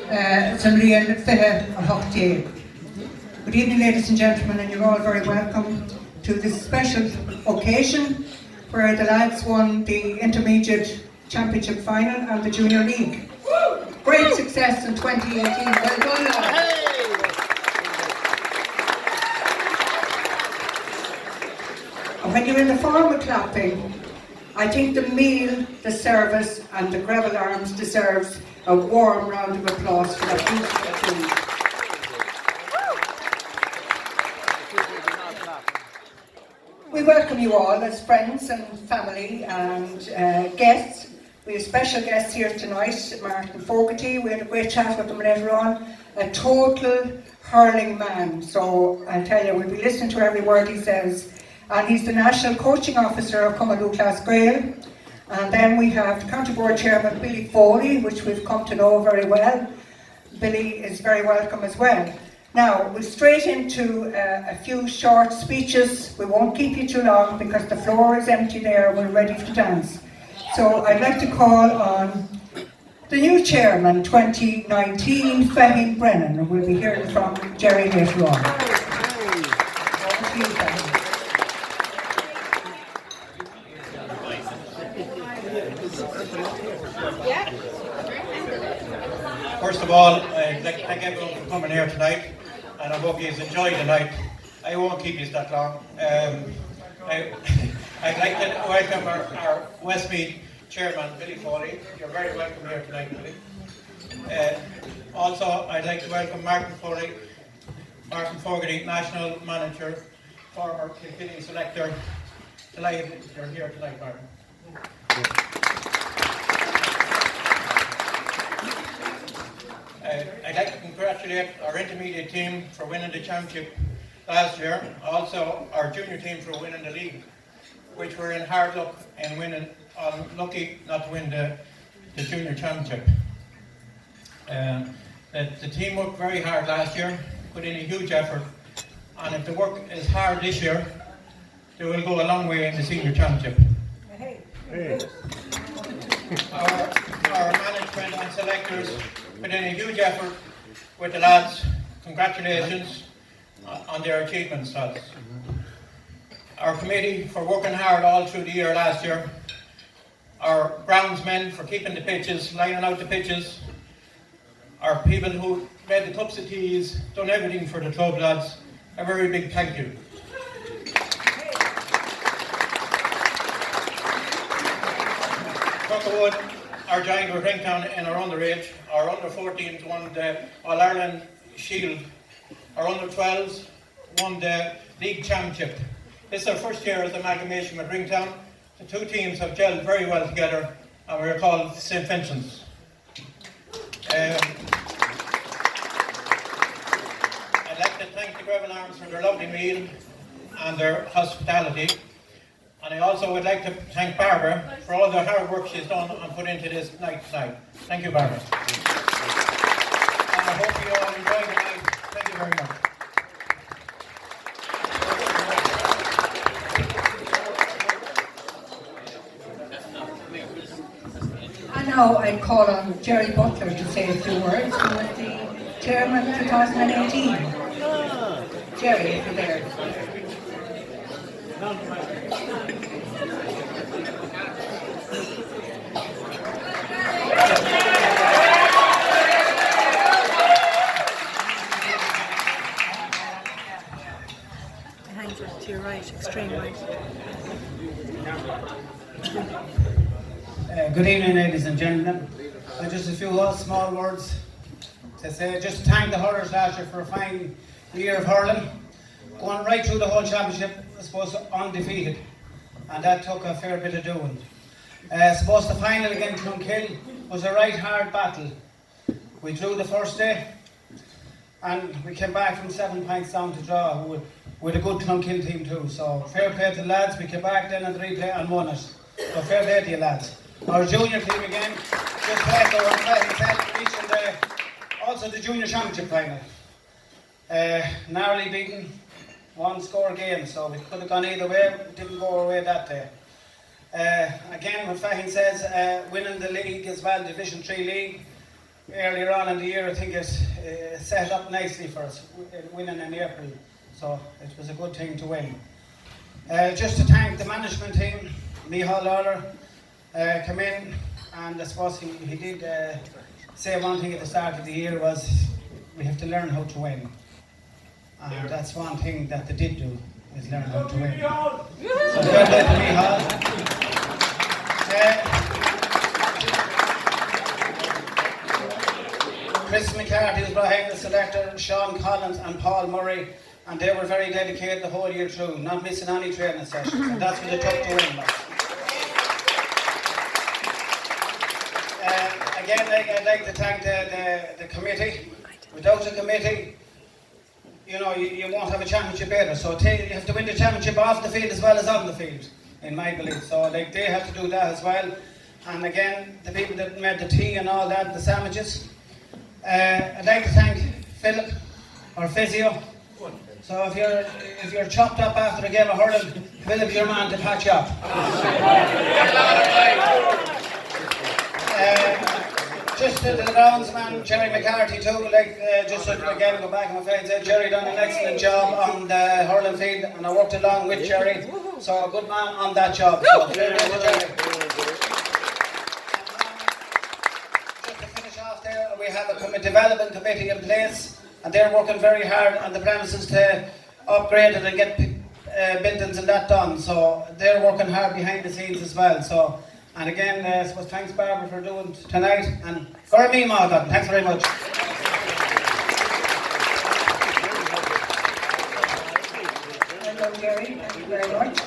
Somebody in the Good evening, ladies and gentlemen, and you're all very welcome to this special occasion where the lads won the Intermediate Championship Final and the Junior League. Great success in 2018. Well done, lads. And when you're in the form of clapping, I think the meal, the service and the Gravel Arms deserves a warm round of applause for that beautiful team. We welcome you all as friends and family and guests. We have special guests here tonight, Martin Fogarty. We had a great chat with him later on. A total hurling man, so I'll tell you, we'll be listening to every word he says. And he's the National Coaching Officer of Cummaloo Class Gael. And then we have the County Board Chairman Billy Foley, which we've come to know very well. Billy is very welcome as well. Now, we'll straight into a few short speeches. We won't keep you too long because the floor is empty there. We're ready to dance. So I'd like to call on the new chairman 2019, Fahim Brennan. We'll be hearing from Jerry later on. Over to you, Fahim. First of all, I'd like to thank everyone for coming here tonight, and I hope you enjoyed the night. I won't keep you that long. I'd like to welcome our Westmeath chairman, Billy Foley. You're very welcome here tonight, Billy. Also, I'd like to welcome Martin Fogarty, national manager, former Kilkenny selector. Delighted you're here tonight, Martin. I'd like to congratulate our intermediate team for winning the championship last year, also our junior team for winning the league, which were in hard luck in winning, lucky not to win the junior championship. The team worked very hard last year, put in a huge effort, and if the work is hard this year, they will go a long way in the senior championship. Hey. Our management and selectors put in a huge effort with the lads. Congratulations on their achievements, lads. Our committee for working hard all through the year last year. Our groundsmen for keeping the pitches, lining out the pitches. Our people who made the cups of teas, done everything for the club, lads. A very big thank you. Crookedwood, our giant with Ringtown in our underage, our under 14s won the All Ireland Shield, our under 12s won the league championship. This is our first year as amalgamation with Ringtown. The two teams have gelled very well together and we're called St. Vincent's. I'd like to thank the Gravel Arms for their lovely meal and their hospitality. And I also would like to thank Barbara for all the hard work she's done and put into this night tonight. Thank you, Barbara. And I hope you all enjoy the night. Thank you very much. And now I call on Jerry Butler to say a few words, who was the chairman of 2018. Jerry, if you're there. To your right, extreme right. Good evening, ladies and gentlemen. Just a few small words to say. Just to thank the hurlers last year for a fine year of hurling. Going right through the whole championship, I suppose undefeated, and that took a fair bit of doing. I suppose the final against Clonkill was a right hard battle. We drew the first day, and we came back from 7 points down to draw with a good Clonkill team too. So fair play to the lads. We came back then and replay and won it. So fair play to you lads. Our junior team again, just to echo what Fahim said, reaching also the junior championship final. Narrowly beaten, one score game, so we could have gone either way. We didn't go our way that day. Again, what Fahim says, winning the league as well, Division 3 league, earlier on in the year, I think it set up nicely for us, winning in April. So it was a good thing to win. Just to thank the management team, Micheál Lawler came in, and I suppose he did say one thing at the start of the year was we have to learn how to win. And that's one thing that they did do, is learn how to win. So well done to Micheál. Chris McCarthy was behind the selector, Sean Collins and Paul Murray, and they were very dedicated the whole year through, not missing any training sessions, and that's what it took to win. Again, I'd like to thank the committee. Without the committee, you know, you won't have a championship either. So you have to win the championship off the field as well as on the field, in my belief. So like, they have to do that as well. And again, the people that made the tea and all that, the sandwiches. I'd like to thank Philip, our physio. So if you're chopped up after a game of hurling, Philip, your man to patch you up. Just to the groundsman, Jerry McCarthy too, just to again go back on my face, Jerry done an excellent job on the hurling field, and I worked along with Jerry, so a good man on that job. So, Jerry. Just to finish off there, we have a development committee in place, and they're working very hard on the premises to upgrade it and get buildings and that done, so they're working hard behind the scenes as well. So. And again, I suppose thanks Barbara for doing tonight, and for me, Morgan, thanks very much. Well done, Jerry. Thank you very much.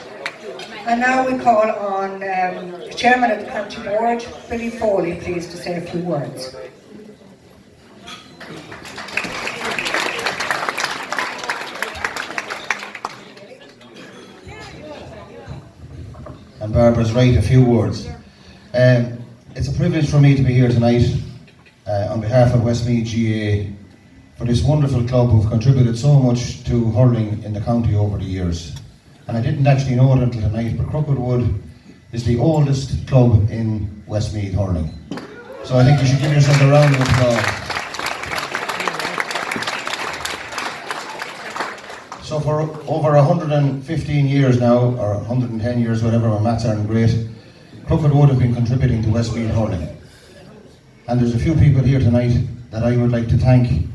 And now we call on the Chairman of the County Board, Billy Foley, please, to say a few words. And Barbara's right, a few words. It's a privilege for me to be here tonight on behalf of Westmeath GAA for this wonderful club who've contributed so much to hurling in the county over the years. And I didn't actually know it until tonight, but Crookedwood is the oldest club in Westmeath hurling. So I think you should give yourself a round of applause. So for over 115 years now, or 110 years, whatever, my maths aren't great, Crookedwood have been contributing to Westmeath hurling. And there's a few people here tonight that I would like to thank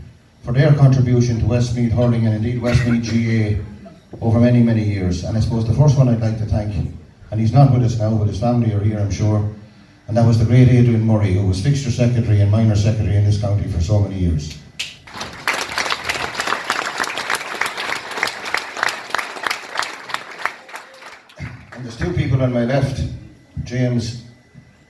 for their contribution to Westmeath hurling and indeed Westmeath GAA over many, many years. And I suppose the first one I'd like to thank, and he's not with us now, but his family are here, I'm sure, and that was the great Adrian Murray, who was fixture secretary and minor secretary in this county for so many years. There's two people on my left, James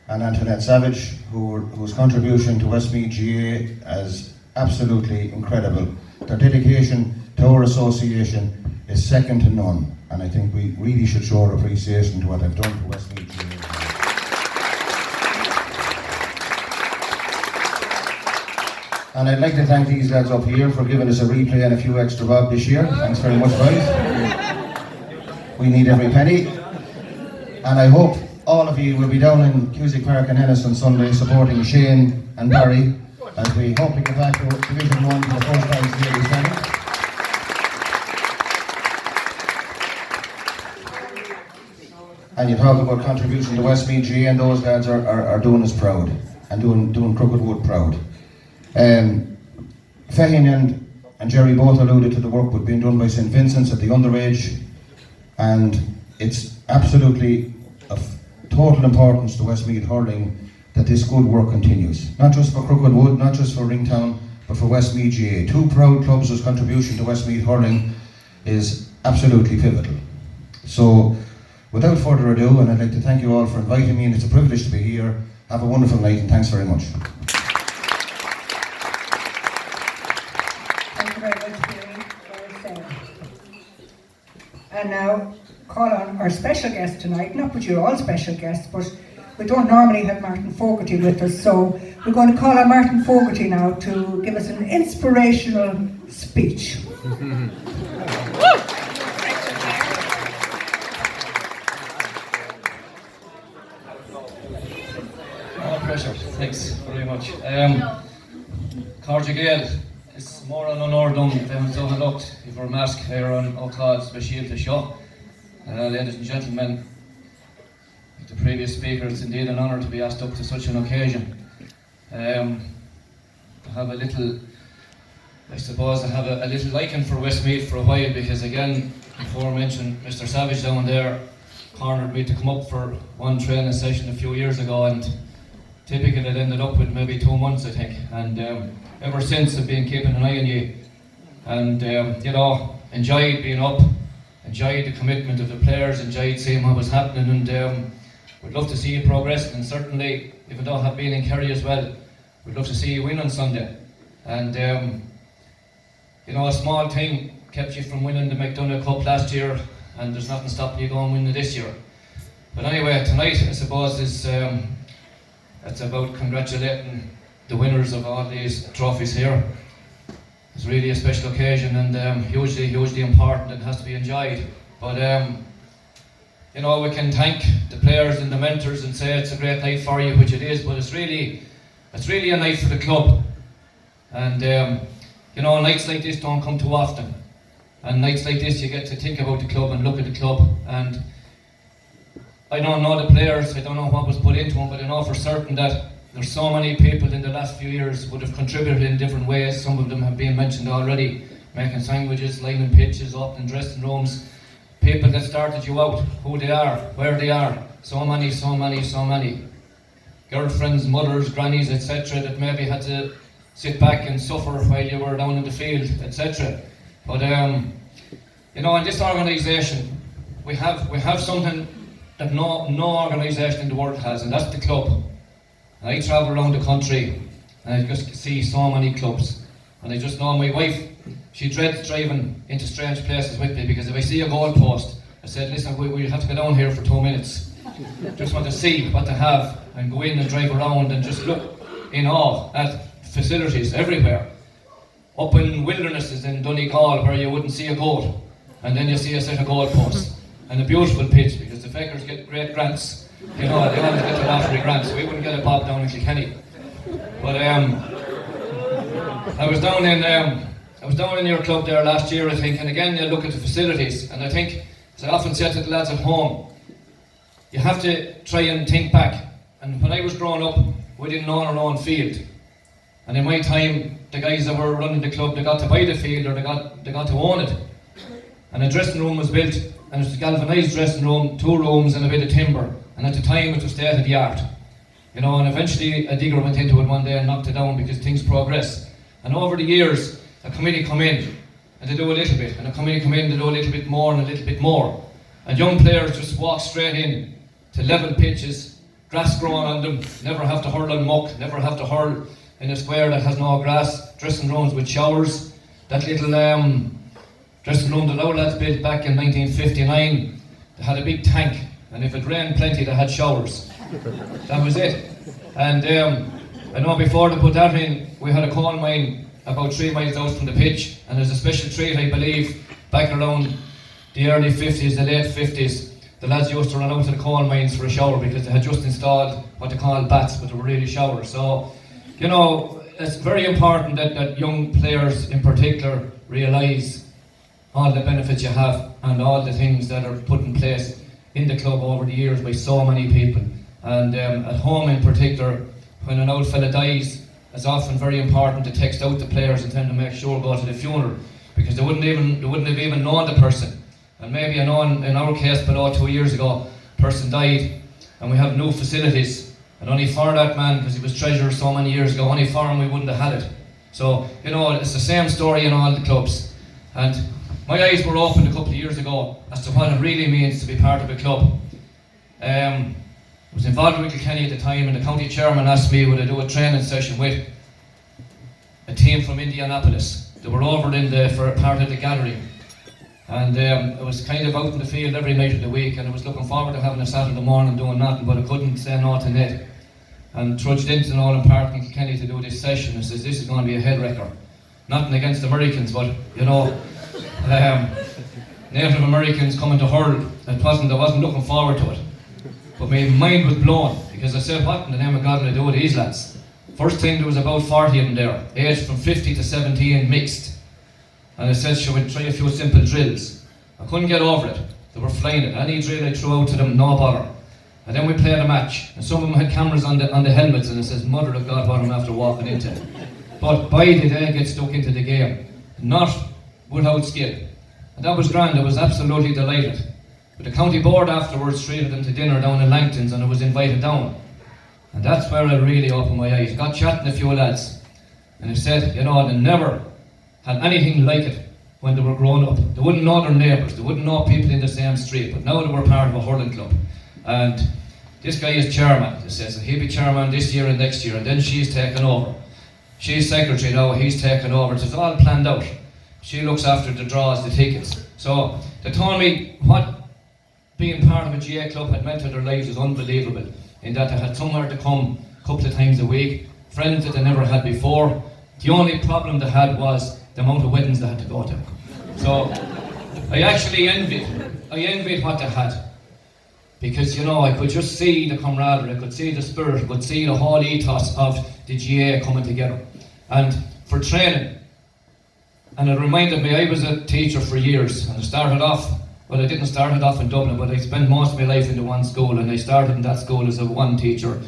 and Antoinette Savage, whose contribution to Westmeath GAA is absolutely incredible. Their dedication to our association is second to none, and I think we really should show our appreciation to what they've done for Westmeath GAA. And I'd like to thank these lads up here for giving us a replay and a few extra bob this year. Thanks very much, guys. We need every penny. And I hope all of you will be down in Cusick Park in Ennis on Sunday supporting Shane and Barry as we hope to get back to Division 1 for the first time since the And you talk about contribution to Westmeath GAA, and those lads are doing us proud and doing Crookedwood proud. Fahim and Jerry both alluded to the work that's being done by St Vincent's at the underage, and it's absolutely of total importance to Westmeath hurling that this good work continues. Not just for Crookedwood, not just for Ringtown, but for Westmeath GAA. Two proud clubs whose contribution to Westmeath hurling is absolutely pivotal. So, without further ado, and I'd like to thank you all for inviting me, and it's a privilege to be here. Have a wonderful night, and thanks very much. Thank you very much, Billy. Very fair. And now, call on our special guest tonight. Not that you're all special guests, but we don't normally have Martin Fogarty with us, so we're going to call on Martin Fogarty now to give us an inspirational speech. Pleasure. Thanks very much. Carjagale is more an honor done than so looked if our mask here on O'Cod's Bashir to show. Ladies and gentlemen, like the previous speaker, it's indeed an honour to be asked up to such an occasion. I have a little, I suppose I have a little liking for Westmeath for a while, because again, before I mentioned Mr. Savage down there cornered me to come up for one training session a few years ago, and typically it ended up with maybe 2 months, I think, and ever since I've been keeping an eye on you, and you know, enjoyed being up, enjoyed the commitment of the players, enjoyed seeing what was happening, and we'd love to see you progress, and certainly, even though I have been in Kerry as well, we'd love to see you win on Sunday. And you know, a small thing kept you from winning the McDonagh Cup last year, and there's nothing stopping you going winning it this year. But anyway, tonight I suppose is it's about congratulating the winners of all these trophies here. It's really a special occasion, and hugely important, and has to be enjoyed. But you know, we can thank the players and the mentors and say it's a great night for you, which it is, but it's really a night for the club. And you know, nights like this don't come too often, and nights like this you get to think about the club and look at the club. And I don't know the players, I don't know what was put into them, but I know for certain that there's so many people in the last few years would have contributed in different ways. Some of them have been mentioned already, making sandwiches, lining pitches, opening dressing rooms, people that started you out, who they are, where they are, so many. Girlfriends, mothers, grannies, etc., that maybe had to sit back and suffer while you were down in the field, etc. But you know, in this organisation, we have something that no organisation in the world has, and that's the club. And I travel around the country, and I just see so many clubs, and I just know my wife, she dreads driving into strange places with me, because if I see a goalpost, I said, listen, we have to go down here for 2 minutes. Just want to see what they have, and go in and drive around and just look in awe at facilities everywhere. Up in wildernesses in Donegal where you wouldn't see a goal, and then you see a set of goalposts, and a beautiful pitch, because the Feckers get great grants. You know, they always get the lottery grants. We wouldn't get a bob down in Kilkenny. But I was down in your club there last year, I think, and again you look at the facilities, and I think, as I often say to the lads at home, you have to try and think back. And when I was growing up, we didn't own our own field, and in my time, the guys that were running the club, they got to buy the field, or they got to own it. And a dressing room was built, and it was a galvanised dressing room, 2 rooms and a bit of timber, and at the time it was state of the art. You know, and eventually a digger went into it one day and knocked it down, because things progress. And over the years, a committee come in and they do a little bit, and a committee come in, they do a little bit more and a little bit more. And young players just walk straight in to level pitches, grass growing on them, never have to hurl on muck, never have to hurl in a square that has no grass, dressing rooms with showers. That little dressing room that our lads built back in 1959, they had a big tank, and if it rained plenty, they had showers. That was it. And I know before they put that in, we had a coal mine about 3 miles out from the pitch, and there's a special treat, I believe, back around the early 50s, the late 50s, the lads used to run out to the coal mines for a shower, because they had just installed what they call bats, but they were really showers. So, you know, it's very important that young players in particular realise all the benefits you have and all the things that are put in place in the club over the years by so many people. And at home in particular, when an old fella dies, it's often very important to text out the players and tell them to make sure go to the funeral, because they wouldn't have even known the person. And maybe, I know in our case below 2 years ago, a person died, and we have new facilities, and only for that man, because he was treasurer so many years ago, only for him we wouldn't have had it. So, you know, it's the same story in all the clubs. And my eyes were opened a couple of years ago as to what it really means to be part of a club. I was involved with Kilkenny at the time, and the county chairman asked me would I do a training session with a team from Indianapolis. They were over for a part of the gathering, and I was kind of out in the field every night of the week, and I was looking forward to having a Saturday morning doing nothing, but I couldn't say no to Ned, and trudged into Nolan Park in Kilkenny to do this session. I says, this is going to be a head wrecker. Nothing against Americans, but you know, Native Americans coming to hurl, I wasn't looking forward to it. But my mind was blown, because I said, what in the name of God will I do with these lads? First thing, there was about 40 of them there, aged from 50 to 17, mixed. And I said, shall we try a few simple drills? I couldn't get over it. They were flying it. Any drill I threw out to them, no bother. And then we played a match. And some of them had cameras on the helmets, and it says, mother of God, what I'm after walking into. But by the day, get stuck into the game. Not without skill. And that was grand. I was absolutely delighted. But the county board afterwards treated them to dinner down in Langton's, and I was invited down. And that's where I really opened my eyes. Got chatting to a few lads. And I said, you know, they never had anything like it when they were growing up. They wouldn't know their neighbours, they wouldn't know people in the same street, but now they were part of a hurling club. And this guy is chairman, he says, and he'll be chairman this year and next year, and then she's taken over. She's secretary now, he's taken over. It's all planned out. She looks after the draws, the tickets. So they told me what being part of a GA club had meant to their lives was unbelievable, in that they had somewhere to come a couple of times a week, friends that they never had before. The only problem they had was the amount of weddings they had to go to. So I actually envied what they had. Because, you know, I could just see the camaraderie, I could see the spirit, I could see the whole ethos of the GA coming together. And for training, and it reminded me, I was a teacher for years, and I started off, well, I didn't start it off in Dublin, but I spent most of my life in the one school, and I started in that school as a one teacher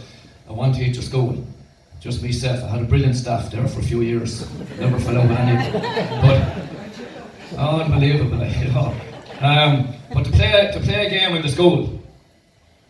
school. Just myself. I had a brilliant staff there for a few years. Never fell out with anything. But unbelievable, you know. But to play a game in the school,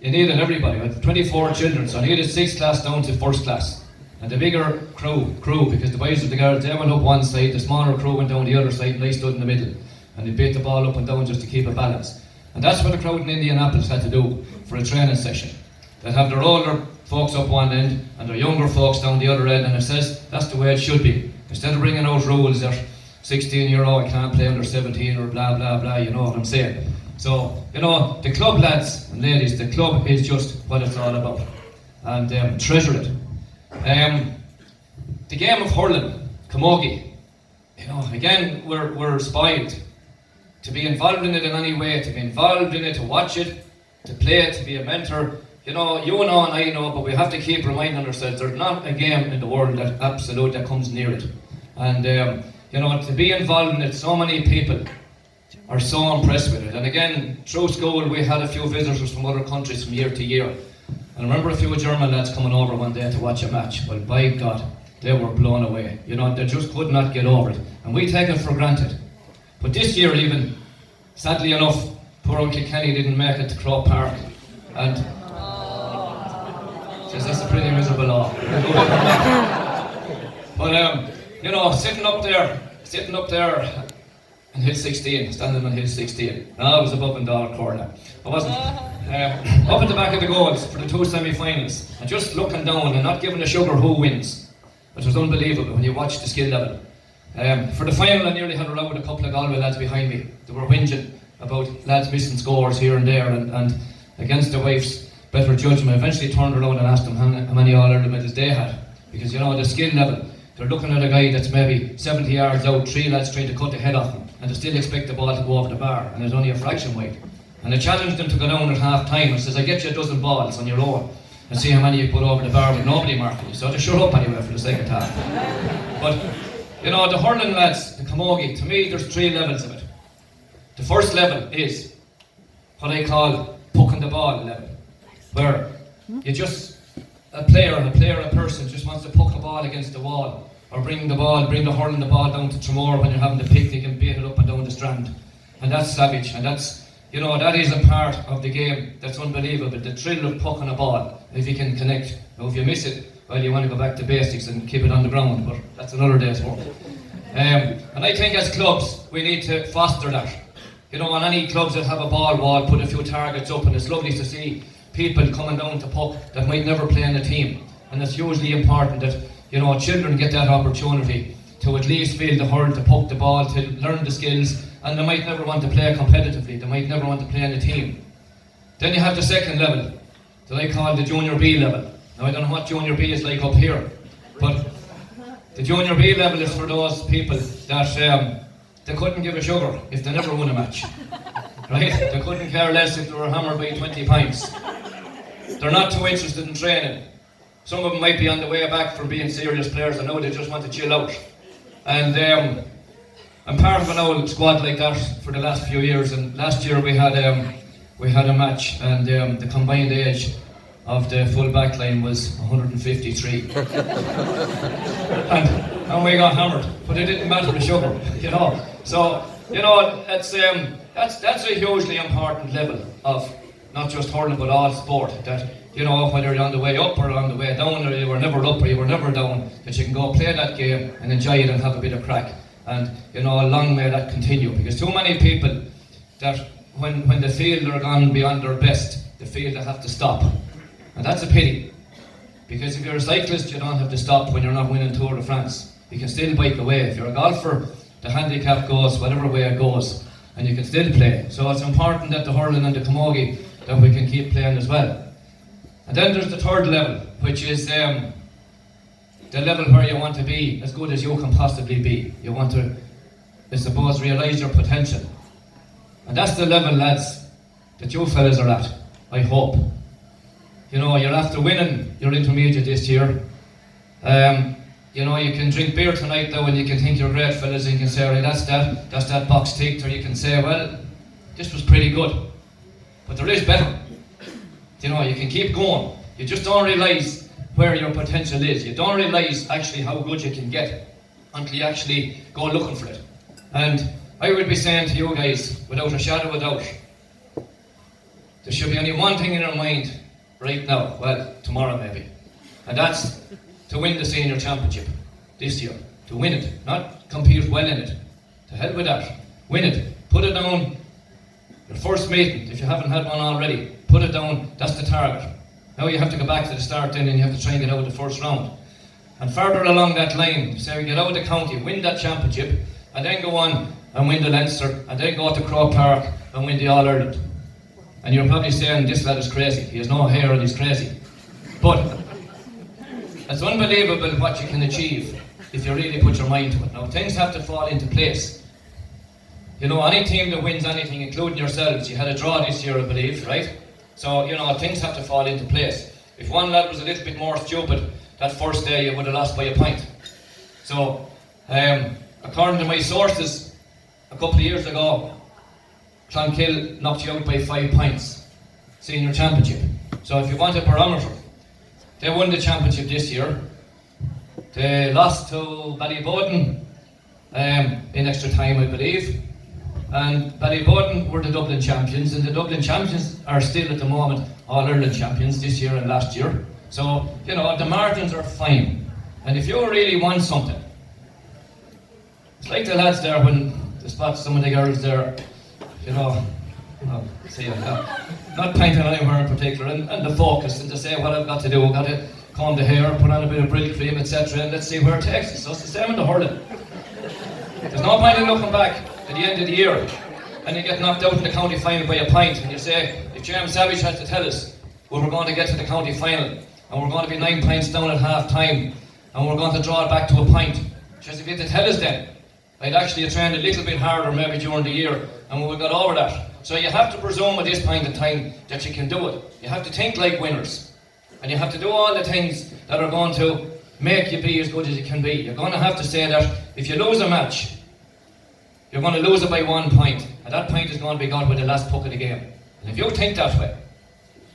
you needed everybody. I had 24 children, so I needed 6th class down to 1st class. And the bigger crew, because the boys and the girls, they went up one side, the smaller crew went down the other side, and I stood in the middle. And they beat the ball up and down just to keep it balanced. And that's what the crowd in Indianapolis had to do for a training session. They'd have their older folks up one end and their younger folks down the other end, and it says that's the way it should be. Instead of bringing out rules that 16-year-old can't play under 17 or blah blah blah, you know what I'm saying. So, you know, the club lads and ladies, the club is just what it's all about, and treasure it. The game of hurling, camogie, you know, again, we're spoiled to be involved in it in any way, to be involved in it, to watch it, to play it, to be a mentor. You know, you know and I know, but we have to keep reminding ourselves there's not a game in the world that comes near it. And, you know, to be involved in it, so many people are so impressed with it. And again, through school, we had a few visitors from other countries from year to year. And I remember a few German lads coming over one day to watch a match. Well, by God, they were blown away. You know, they just could not get over it. And we take it for granted. But this year even, sadly enough, poor old Kilkenny didn't make it to Crow Park. And that's a pretty miserable law. But you know, sitting up there in Hill 16, standing on Hill 16. No, I was above in Dal Corner. I wasn't. Up at the back of the goals for the 2 semi-finals, and just looking down and not giving a sugar who wins. It was unbelievable when you watch the skill level. For the final, I nearly had a row with a couple of Galway lads behind me. They were whinging about lads missing scores here and there, and against their wife's better judgment, eventually turned around and asked them how many All-Ireland medals they had. Because, you know, the skill level, they're looking at a guy that's maybe 70 yards out, 3 lads trying to cut the head off him, and they still expect the ball to go over the bar, and it's only a fraction wide. And I challenged them to go down at half time and says, I get you a dozen balls on your own and see how many you put over the bar with nobody marking you. So they shut up anyway for the second half. But, you know, the hurling lads, the camogie, to me there's 3 levels of it. The first level is what I call pucking the ball level, where you just, a person just wants to puck a ball against the wall, or bring the hurling the ball down to Tramore when you're having the picnic and beat it up and down the strand. And that's savage, and that's, you know, that is a part of the game that's unbelievable, the thrill of pucking a ball, if you can connect. Now if you miss it, well, you want to go back to basics and keep it on the ground, but that's another day's work. And I think as clubs, we need to foster that. You know, on any clubs that have a ball wall, put a few targets up, and it's lovely to see people coming down to puck that might never play in a team. And it's hugely important that, you know, children get that opportunity to at least feel the hurl, to puck the ball, to learn the skills, and they might never want to play competitively, they might never want to play in a team. Then you have the second level, that I call the Junior B level. Now I don't know what Junior B is like up here, but the Junior B level is for those people that they couldn't give a sugar if they never won a match. Right? They couldn't care less if they were hammered by 20 pints. They're not too interested in training. Some of them might be on the way back from being serious players. I know they just want to chill out. And I'm part of an old squad like that for the last few years. And last year we had a match, and the combined age of the full back line was 153. and we got hammered, but it didn't matter the sugar, you know. So, you know, that's a hugely important level of not just hurling but all sport, that, you know, whether you're on the way up or on the way down, or you were never up or you were never down, that you can go play that game and enjoy it and have a bit of crack. And, you know, long may that continue, because too many people that when they feel they're gone beyond their best, they feel they have to stop. And that's a pity, because if you're a cyclist, you don't have to stop when you're not winning Tour de France. You can still bike away. If you're a golfer, the handicap goes whatever way it goes, and you can still play. So it's important that the hurling and the camogie, that we can keep playing as well. And then there's the third level, which is the level where you want to be as good as you can possibly be. You want to, I suppose, realise your potential. And that's the level, lads, that you fellas are at, I hope. You know, you're after winning your intermediate this year. You know, you can drink beer tonight though, and you can think you're great fellas, and you can say, right, that's that box ticked, or you can say, well, this was pretty good. But there is better. You know, you can keep going. You just don't realise where your potential is. You don't realise actually how good you can get until you actually go looking for it. And I would be saying to you guys, without a shadow of a doubt, there should be only one thing in your mind right now, well, tomorrow maybe, and that's to win the senior championship this year. To win it, not compete well in it. To hell with that. Win it. Put it down. Your first meeting, if you haven't had one already, put it down. That's the target. Now you have to go back to the start then, and you have to try and get out of the first round. And further along that line, say get out of the county, win that championship, and then go on and win the Leinster, and then go to Croke Park and win the All-Ireland. And you're probably saying, this lad is crazy. He has no hair and he's crazy. But it's unbelievable what you can achieve if you really put your mind to it. Now, things have to fall into place. You know, any team that wins anything, including yourselves, you had a draw this year, I believe, right? So, you know, things have to fall into place. If one lad was a little bit more stupid that first day, you would have lost by a point. So, according to my sources, a couple of years ago, Clonkill knocked you out by 5 points, senior championship. So if you want a barometer, they won the championship this year. They lost to Ballyboden in extra time, I believe. And Ballyboden were the Dublin champions, and the Dublin champions are still at the moment All-Ireland champions this year and last year. So, you know, the margins are fine. And if you really want something, it's like the lads there when they spot some of the girls there, you know, see, not pointing anywhere in particular, and the focus, and to say what I've got to do. I've got to comb the hair, put on a bit of brill cream, etc., and let's see where it takes us. So it's the same in the hurling. There's no point in looking back at the end of the year and you get knocked out in the county final by a point, and you say, if James Savage has to tell us, well, we're going to get to the county final, and we're going to be 9 points down at half time, and we're going to draw it back to a point. Just if you had to tell us then, I'd actually trained a little bit harder maybe during the year, and we got over that. So you have to presume at this point in time that you can do it. You have to think like winners. And you have to do all the things that are going to make you be as good as you can be. You're going to have to say that if you lose a match, you're going to lose it by 1 point. And that point is going to be got with the last puck of the game. And if you think that way,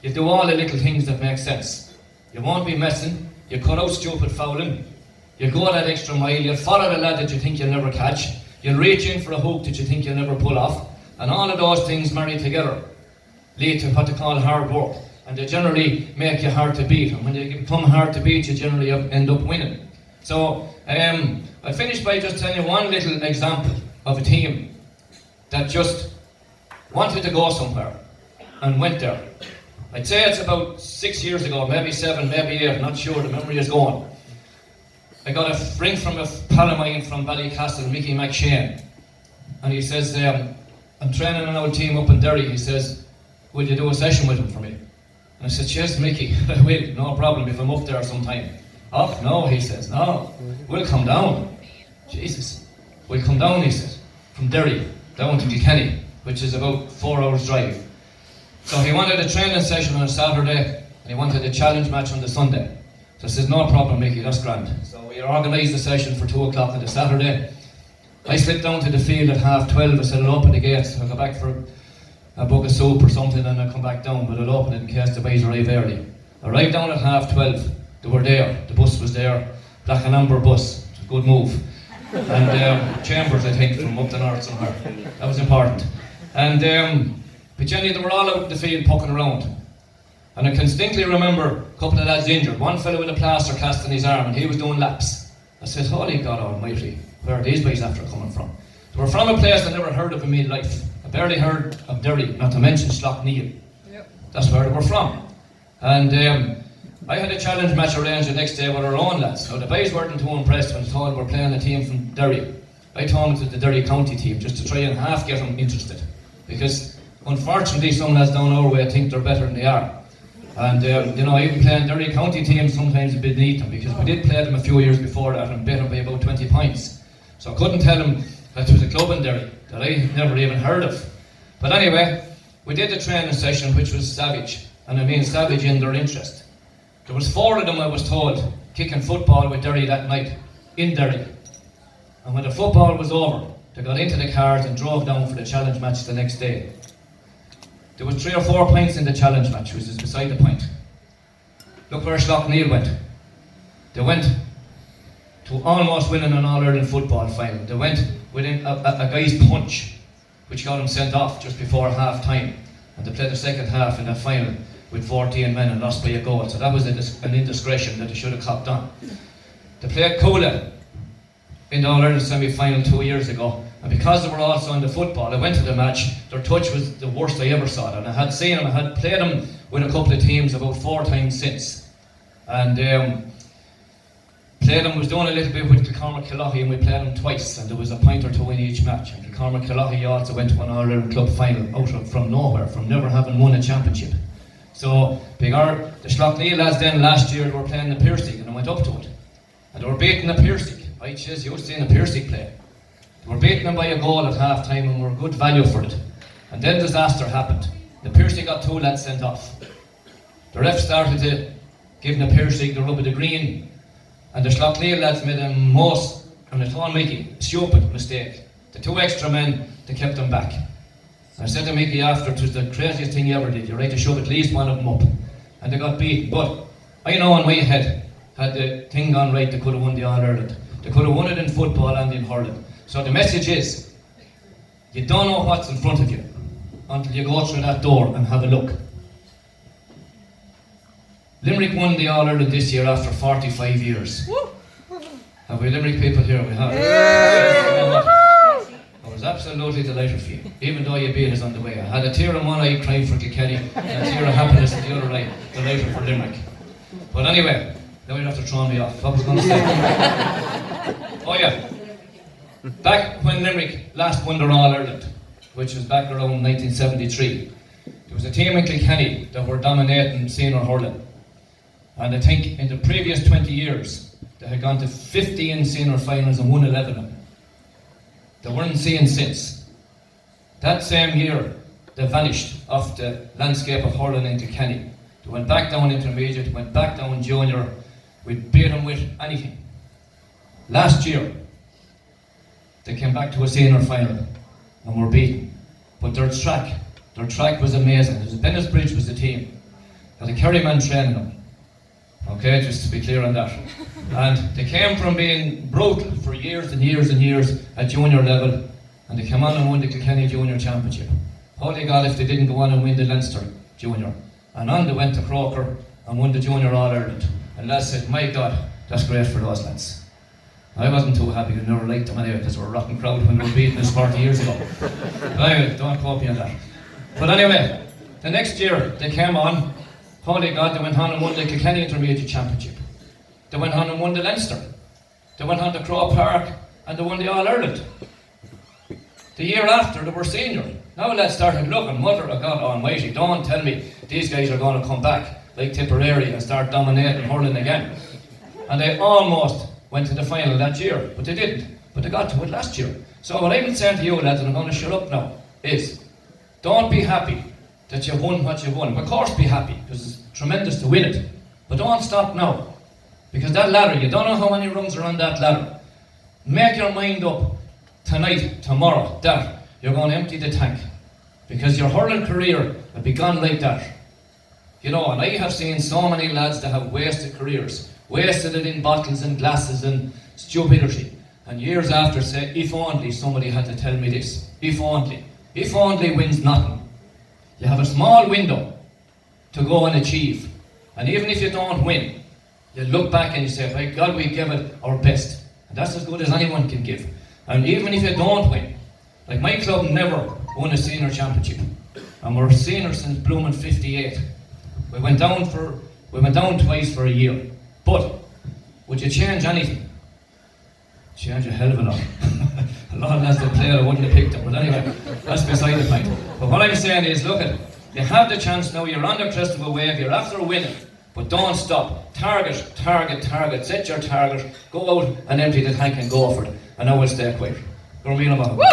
you do all the little things that make sense. You won't be messing. You cut out stupid fouling. You'll go that extra mile. You'll follow the lad that you think you'll never catch. You'll reach in for a hook that you think you'll never pull off. And all of those things married together lead to what they call hard work. And they generally make you hard to beat. And when you become hard to beat, you generally end up winning. So, I'll finish by just telling you one little example of a team that just wanted to go somewhere and went there. I'd say it's about 6 years ago, maybe 7, maybe 8, not sure, the memory is gone. I got a ring from a pal of mine from Ballycastle, Mickey McShane, and he says, I'm training an old team up in Derry. He says, will you do a session with him for me? And I said, yes, Mickey, I will, no problem if I'm up there sometime. Oh, no, he says, no, we'll come down. Jesus, we'll come down, he said, from Derry down to Kilkenny, which is about 4 hours drive. So he wanted a training session on a Saturday, and he wanted a challenge match on the Sunday. So I says, no problem, Mickey, that's grand. So we organised the session for 2 o'clock on the Saturday. I slipped down to the field at 12:30. I said, I'll open the gates. I'll go back for a book of soup or something and I'll come back down, but I'll open it in case the boys arrive early. I arrived down at 12:30. They were there. The bus was there. Black and amber bus. It was a good move. And Chambers, I think, from up the north somewhere. That was important. And but Jenny, they were all out in the field poking around. And I can distinctly remember a couple of lads injured. One fellow with a plaster cast on his arm and he was doing laps. I said, holy God almighty, where are these boys after coming from? They were from a place I never heard of in my life. I barely heard of Derry, not to mention Slough-Neil. Yep. That's where they were from. And I had a challenge match arranged the next day with our own lads. Now the boys weren't too impressed when I told them we were playing a team from Derry. I told them it was the Derry County team, just to try and half get them interested. Because unfortunately some lads down our way think they're better than they are. And even playing Derry County teams sometimes a bit beneath them, because we did play them a few years before that and beat them by about 20 points. So I couldn't tell them that there was a club in Derry that I never even heard of. But anyway, we did the training session, which was savage. And I mean savage in their interest. There was 4 of them, I was told, kicking football with Derry that night, in Derry. And when the football was over, they got into the cars and drove down for the challenge match the next day. There was 3 or 4 points in the challenge match, which is beside the point. Look where Slough-Neil went. They went to almost winning an All-Ireland football final. They went within a guy's punch, which got them sent off just before half-time. And they played the second half in that final with 14 men and lost by a goal. So that was an indiscretion that they should have copped on. They played Coola in the All-Ireland semi-final 2 years ago. And because they were also into football, I went to the match. Their touch was the worst I ever saw. And I had seen them, I had played them with a couple of teams about 4 times since. And played them, was doing a little bit with Kilcormac-Killoughey, and we played them twice. And there was a point or 2 in each match. And Kilcormac-Killoughey also went to an All-Ireland club final out from nowhere, from never having won a championship. So the Slough-Neil lads then last year, they were playing the Piercing, and I went up to it. And they were beating the Piercing. Right, says, you seen the Piercing play. They were beating them by a goal at half time and were good value for it. And then disaster happened. The Piercing got 2 lads sent off. The ref started to give the Piercing the rub of the green, and the Slough-Neil lads made a most, and I told Mickey, stupid mistake. The 2 extra men, they kept them back. I said to Mickey after, it was the craziest thing you ever did. You're right to shove at least one of them up. And they got beaten. But I know in my head, had the thing gone right, they could have won the All-Ireland. They could have won it in football and in hurling. So the message is, you don't know what's in front of you until you go through that door and have a look. Limerick won the All-Ireland this year after 45 years. Have we Limerick people here? We have. I was absolutely delighted for you, even though you beat us on the way. I had a tear in one eye crying for Kilkenny, and a tear of happiness in the other eye, delighted for Limerick. But anyway, now you have to throw me off. What was I going to say? Oh yeah. Back when Limerick last won their All-Ireland, which was back around 1973, there was a team in Kilkenny that were dominating senior hurling. And I think in the previous 20 years, they had gone to 15 senior finals and won 11 of them. They weren't seen since. That same year, they vanished off the landscape of hurling in Kilkenny. They went back down intermediate, went back down junior. We beat them with anything. Last year, they came back to a senior final and were beaten. But their track was amazing. Bennettsbridge was the team. Had a Kerryman training them. Okay, just to be clear on that. And they came from being brutal for years and years and years at junior level, and they came on and won the Kilkenny Junior Championship. Holy God, if they didn't go on and win the Leinster Junior. And on they went to Croker and won the Junior All-Ireland. And lads said, my God, that's great for those lads. I wasn't too happy, I never liked them anyway, because we were a rocking crowd when we were beating us 40 years ago. But anyway, don't quote me on that. But anyway, the next year they came on. Holy God, they went on and won the Kilkenny Intermediate Championship. They went on and won the Leinster. They went on to Croke Park and they won the All-Ireland. The year after, they were senior. Now lads started looking, Mother of God Almighty, don't tell me these guys are going to come back like Tipperary and start dominating hurling again. And they almost went to the final that year, but they didn't. But they got to it last year. So what I'm saying to you lads, and I'm going to shut up now, is don't be happy that you've won what you've won. Of course be happy, because it's tremendous to win it. But don't stop now. Because that ladder, you don't know how many rungs are on that ladder. Make your mind up tonight, tomorrow, that you're going to empty the tank. Because your hurling career will be gone like that. You know, and I have seen so many lads that have wasted careers. Wasted it in bottles and glasses and stupidity. And years after say, if only somebody had to tell me this. If only. If only wins nothing. You have a small window to go and achieve. And even if you don't win, you look back and you say, by God, we give it our best. And that's as good as anyone can give. And even if you don't win, like my club never won a senior championship. And we're senior since blooming 58. We went down twice for a year. But would you change anything? Change a hell of a lot. A lot of lads that played, I wouldn't have picked them. But anyway, that's beside the point. But what I'm saying is, look at, you have the chance now, you're on the crest of a wave, you're after winning. But don't stop. Target, target, target. Set your target. Go out and empty the tank and go for it. And I will stay quiet. Go on, about it.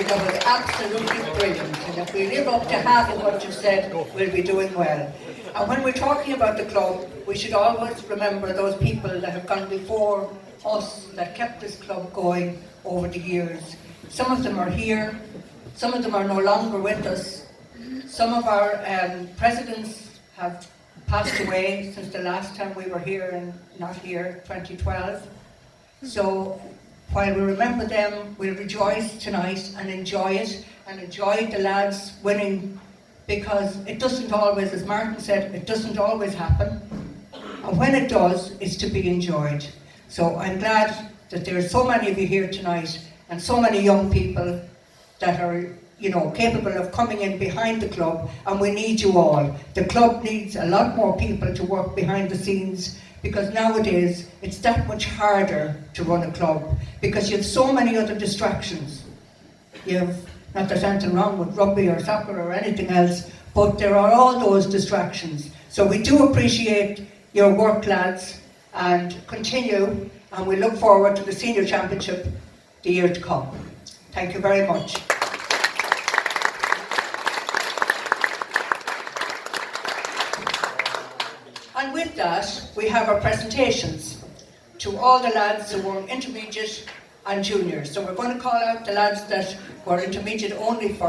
That was absolutely brilliant, and if we live up to half of what you said, we'll be doing well. And when we're talking about the club, we should always remember those people that have gone before us that kept this club going over the years. Some of them are here, some of them are no longer with us. Some of our presidents have passed away since the last time we were here and not here, 2012. So while we remember them, we'll rejoice tonight and enjoy it, and enjoy the lads winning, because it doesn't always, as Martin said, it doesn't always happen. And when it does, it's to be enjoyed. So I'm glad that there are so many of you here tonight, and so many young people that are, you know, capable of coming in behind the club, and we need you all. The club needs a lot more people to work behind the scenes, because nowadays it's that much harder to run a club, because you have so many other distractions. You have, not that there's anything wrong with rugby or soccer or anything else, but there are all those distractions. So we do appreciate your work, lads, and continue, and we look forward to the senior championship the year to come. Thank you very much. And with that, we have our presentations to all the lads who were intermediate and juniors. So we're going to call out the lads that were intermediate only for